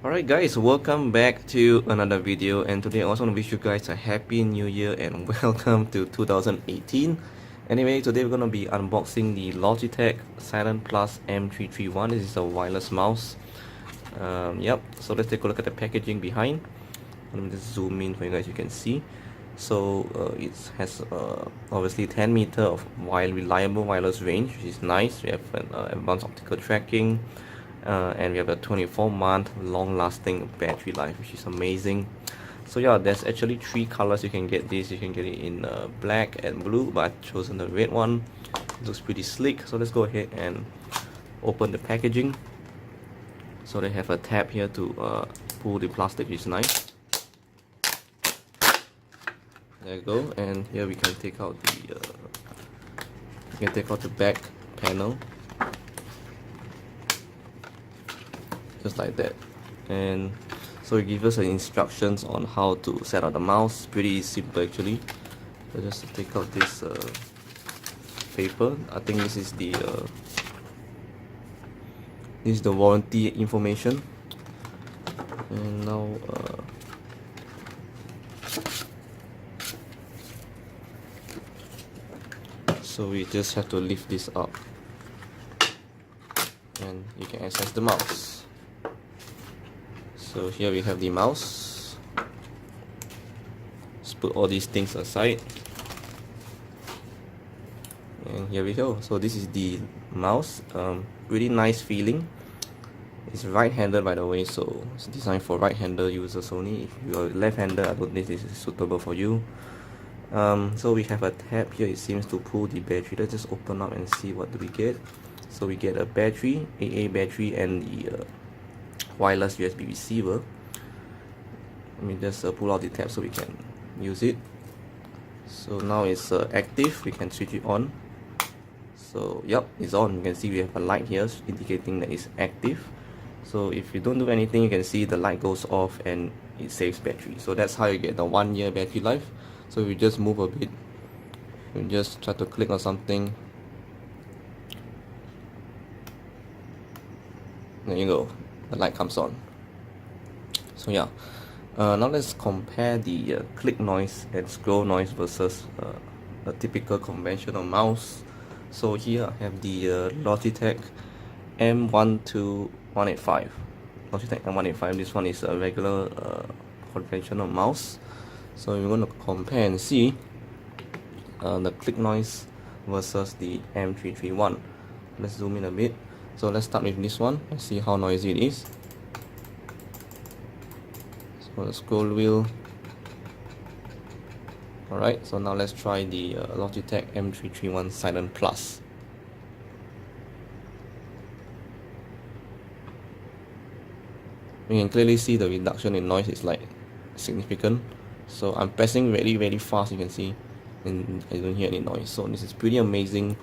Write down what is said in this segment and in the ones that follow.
Alright guys, welcome back to another video, and today I also want to wish you guys a happy new year and welcome to 2018. Anyway, today we're going to be unboxing the Logitech Silent Plus M331. This is a wireless mouse. Yep, so let's take a look at the packaging behind. Let me just zoom in for you guys, you can see. So it has obviously 10 meter of reliable wireless range, which is nice. We have an advanced optical tracking. And we have a 24-month long-lasting battery life, which is amazing. So yeah, there's actually 3 colors you can get this. You can get it in black and blue, but I've chosen the red one. It looks pretty sleek. So let's go ahead and open the packaging. So they have a tab here to pull the plastic, which is nice. There you go. And here we can take out the back panel. Just like that, and so it gives us instructions on how to set up the mouse. Pretty simple actually. So just take out this paper. I think this is the warranty information. And now so we just have to lift this up and you can access the mouse. So here we have the mouse. Let's put all these things aside. And here we go. So this is the mouse. Really nice feeling. It's right-handed, by the way, so it's designed for right-hander users only. If you're left-hander, I don't think this is suitable for you. So we have a tab here. It seems to pull the battery. Let's just open up and see what do we get. So we get a battery, AA battery, and the wireless USB receiver. Let me just pull out the tab so we can use it. So now it's active. We can switch it on. So yep, it's on. You can see we have a light here indicating that it's active. So if you don't do anything, you can see the light goes off and it saves battery. So that's how you get the 1-year battery life. So if you just move a bit, you just try to click on something. There you go, the light comes on. So yeah, now let's compare the click noise and scroll noise versus a typical conventional mouse. So here I have the Logitech M331. Logitech M331. This one is a regular conventional mouse. So we're going to compare and see the click noise versus the M331. Let's zoom in a bit. So let's start with this one and see how noisy it is. So the scroll wheel. Alright, so now let's try the Logitech M331 Silent Plus. You can clearly see the reduction in noise is like significant. So I'm pressing very fast, you can see, and I don't hear any noise. So this is pretty amazing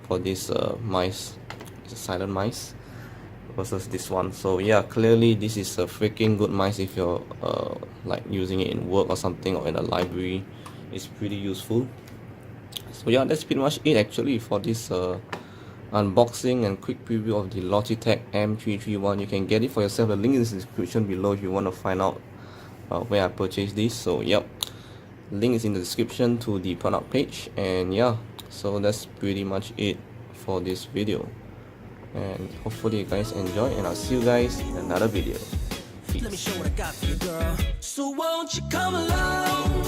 for this mice. It's a silent mice versus this one. So yeah, clearly this is a freaking good mice if you're like using it in work or something, or in a library. It's pretty useful. So yeah, that's pretty much it actually for this unboxing and quick preview of the Logitech M331. You can get it for yourself. The link is in the description below if you want to find out where I purchased this. So yep, link is in the description to the product page. And yeah, so that's pretty much it for this video, and hopefully you guys enjoy, and I'll see you guys in another video. Peace. Let me show what I got for you, girl. So won't you come along?